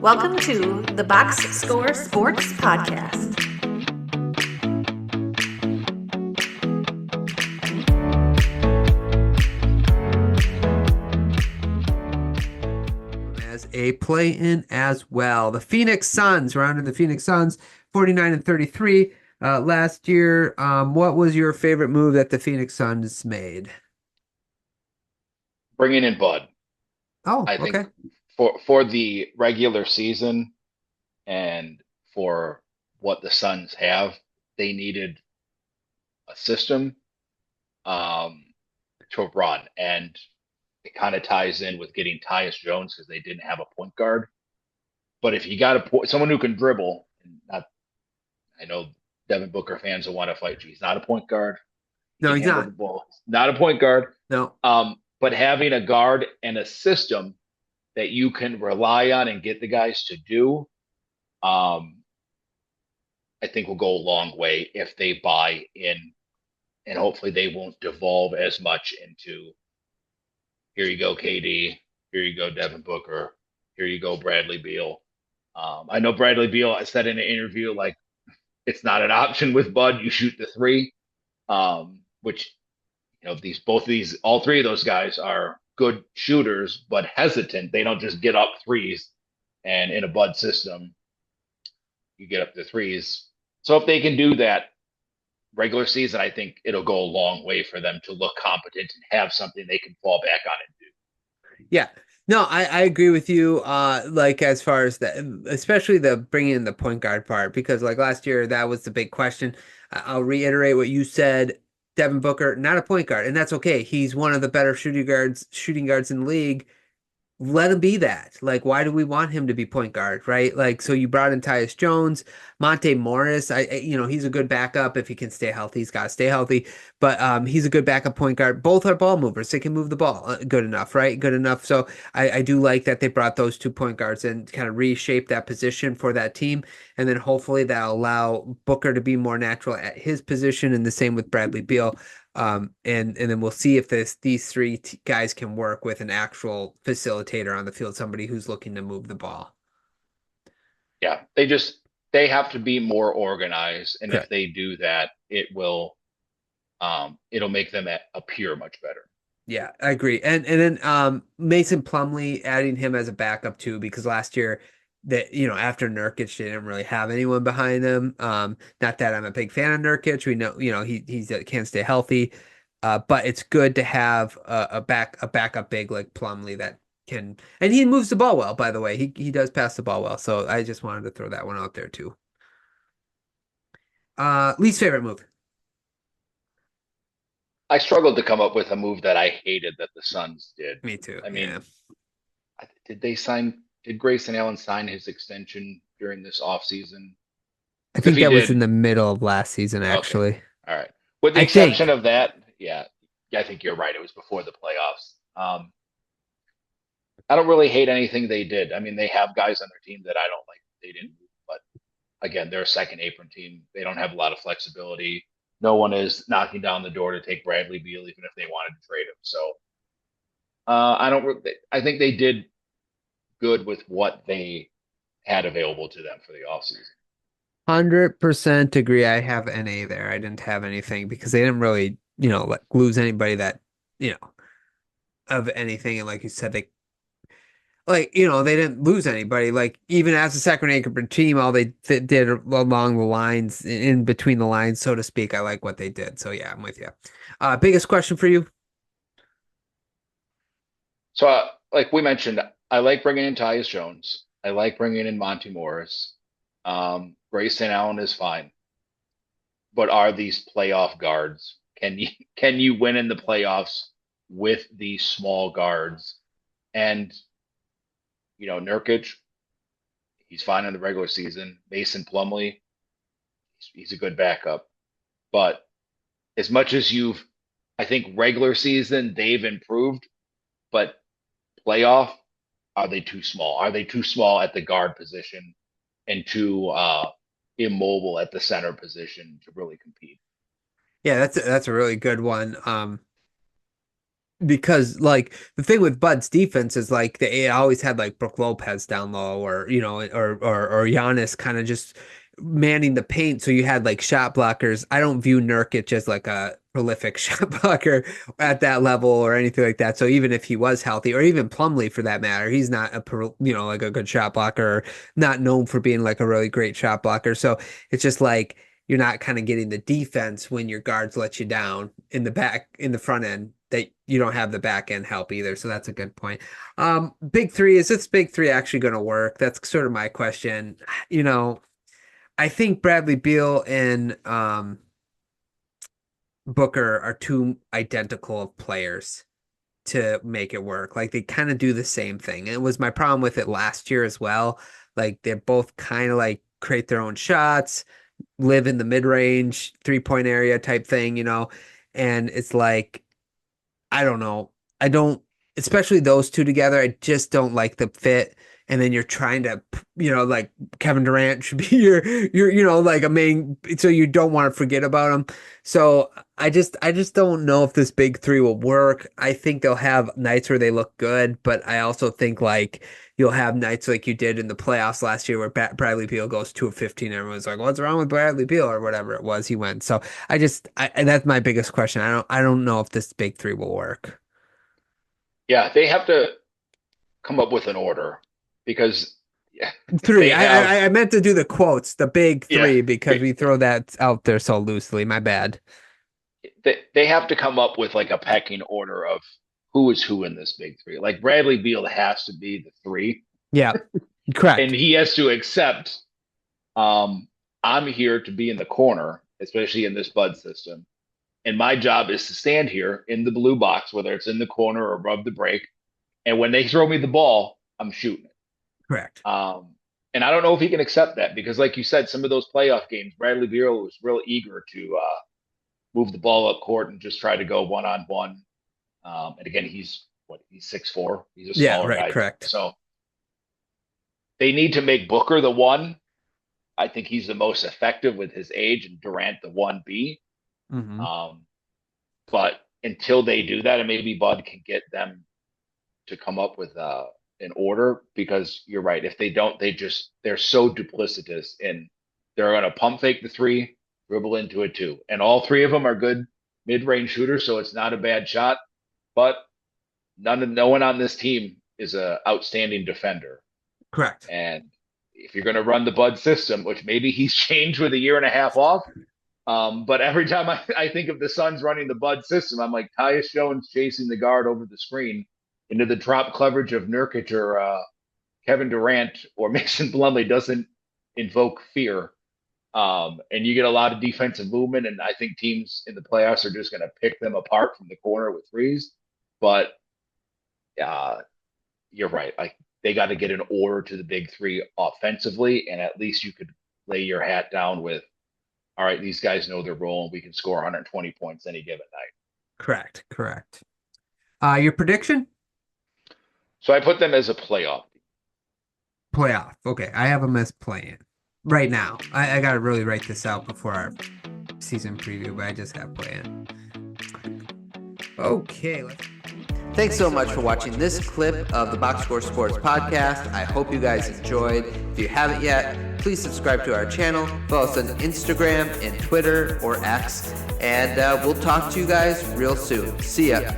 Welcome to the Box Score Sports Podcast. As a play-in as well. The Phoenix Suns, round of the Phoenix Suns, 49-33 last year. What was your favorite move that the Phoenix Suns made? Bringing in Bud. Oh, I think okay. for the regular season and for what the Suns have, they needed a system um, to run, and it kind of ties in with getting Tyus Jones because they didn't have a point guard. But if you got someone who can dribble, and not, I know Devin Booker fans will want to fight you. He's not a point guard. He No, can he's handle the not. ball. Not a point guard. No. But having a guard and a system that you can rely on and get the guys to do, um, I think will go a long way if they buy in, and hopefully they won't devolve as much into here you go, KD, here you go, Devin Booker, here you go, Bradley Beal. I know Bradley Beal said in an interview like it's not an option with Bud. You shoot the three, which both of these, all three of those guys are good shooters, but hesitant. They don't just get up threes. And in a Bud system, you get up to threes. So if they can do that regular season, I think it'll go a long way for them to look competent and have something they can fall back on and do. Yeah. No, I agree with you. Like as far as the, especially the bringing in the point guard part, because like last year that was the big question. I'll reiterate what you said. Devin Booker, not a point guard, and that's okay. He's one of the better shooting guards in the league. Let him be that. Like, why do we want him to be point guard, right? Like, so you brought in Tyus Jones, Monte Morris. He's a good backup if he can stay healthy. He's got to stay healthy, but he's a good backup point guard. Both are ball movers. They can move the ball good enough, right? Good enough. So I do like that they brought those two point guards and kind of reshape that position for that team, and then hopefully that'll allow Booker to be more natural at his position, and the same with Bradley Beal. And then we'll see if these three guys can work with an actual facilitator on the field, somebody who's looking to move the ball. Yeah, they have to be more organized, and if Correct. they do that, it'll make them appear much better. Yeah, I agree. And then Mason Plumlee, adding him as a backup too, because last year that after Nurkic they didn't really have anyone behind them. Not that I'm a big fan of Nurkic. We know he can't stay healthy. But it's good to have a backup big like Plumlee that can, and he moves the ball well, by the way. He does pass the ball well. So I just wanted to throw that one out there too. Least favorite move. I struggled to come up with a move that I hated that the Suns did. Me too. I Yeah. mean, did Grayson Allen sign his extension during this offseason? I If think he that was in did, the middle of last season, okay. actually. All right. With the I exception think. of that, yeah, I think you're right. It was before the playoffs. I don't really hate anything they did. I mean, they have guys on their team that I don't like. They didn't, but again, they're a second apron team. They don't have a lot of flexibility. No one is knocking down the door to take Bradley Beal, even if they wanted to trade him. So I don't. I think they did good with what they had available to them for the offseason. 100% agree. I have NA there. I didn't have anything because they didn't really, like lose anybody that, you know, of anything. And like you said, they didn't lose anybody. Like even as a second anchor team, all they did along the lines, in between the lines, so to speak. I like what they did. So yeah, I'm with you. Biggest question for you? So, like we mentioned, I like bringing in Tyus Jones. I like bringing in Monty Morris. Grayson Allen is fine, but are these playoff guards? Can you win in the playoffs with these small guards? And Nurkic, he's fine in the regular season. Mason Plumlee, he's a good backup. But as much as I think regular season they've improved, but playoff, are they too small? Are they too small at the guard position and too immobile at the center position to really compete? Yeah, that's a really good one. because like the thing with Bud's defense is like they always had like Brook Lopez down low, or or Giannis kind of just manning the paint. So you had like shot blockers. I don't view Nurkic as like a prolific shot blocker at that level or anything like that. So even if he was healthy, or even Plumlee for that matter, he's not like a good shot blocker, or not known for being like a really great shot blocker. So it's just like you're not kind of getting the defense when your guards let you down in the front end, that you don't have the back end help either. So that's a good point. Big three, is this big three actually going to work? That's sort of my question. I think Bradley Beal and Booker are too identical of players to make it work. Like they kind of do the same thing. And it was my problem with it last year as well. Like they're both kind of like create their own shots, live in the mid-range 3-point area type thing, and it's like, I don't know. I don't, especially those two together, I just don't like the fit. And then you're trying to, like Kevin Durant should be your like a main, so you don't want to forget about him. So I just don't know if this big three will work. I think they'll have nights where they look good, but I also think like you'll have nights like you did in the playoffs last year where Bradley Beal goes 2 of 15. Everyone's like, what's wrong with Bradley Beal, or whatever it was he went. So and that's my biggest question. I don't know if this big three will work. Yeah, they have to come up with an order, because three. have, I meant to do the quotes, the big three, because we throw that out there so loosely. My bad. They have to come up with like a pecking order of who is who in this big three. Like Bradley Beal has to be the 3. Yeah, correct. And he has to accept, I'm here to be in the corner, especially in this Bud system. And my job is to stand here in the blue box, whether it's in the corner or above the break. And when they throw me the ball, I'm shooting it. Correct. And I don't know if he can accept that, because like you said, some of those playoff games, Bradley Beal was real eager to move the ball up court and just try to go one-on-one. And again, he's 6'4". He's a smaller guy. Correct. So they need to make Booker the 1. I think he's the most effective with his age, and Durant the 1B. Mm-hmm. But until they do that, and maybe Bud can get them to come up with an order, because you're right. If they don't, they're so duplicitous, and they're going to pump fake the 3, dribble into a 2. And all 3 of them are good mid-range shooters, so it's not a bad shot. But no one on this team is an outstanding defender. Correct. And if you're going to run the Bud system, which maybe he's changed with a year and a half off, but every time I think of the Suns running the Bud system, I'm like, Tyus Jones chasing the guard over the screen into the drop coverage of Nurkic or Kevin Durant or Mason Plumlee doesn't invoke fear. And you get a lot of defensive movement, and I think teams in the playoffs are just going to pick them apart from the corner with threes. But you're right. Like they got to get an order to the big three offensively, and at least you could lay your hat down with, all right, these guys know their role, and we can score 120 points any given night. Correct. Your prediction? So I put them as a playoff. Okay, I have them as play-in right now. I got to really write this out before our season preview, but I just have play-in. Okay, thanks so much for watching this clip of the Box Score Sports Podcast. I hope you guys enjoyed. If you haven't yet, please subscribe to our channel. Follow us on Instagram and Twitter or X. And we'll talk to you guys real soon. See ya.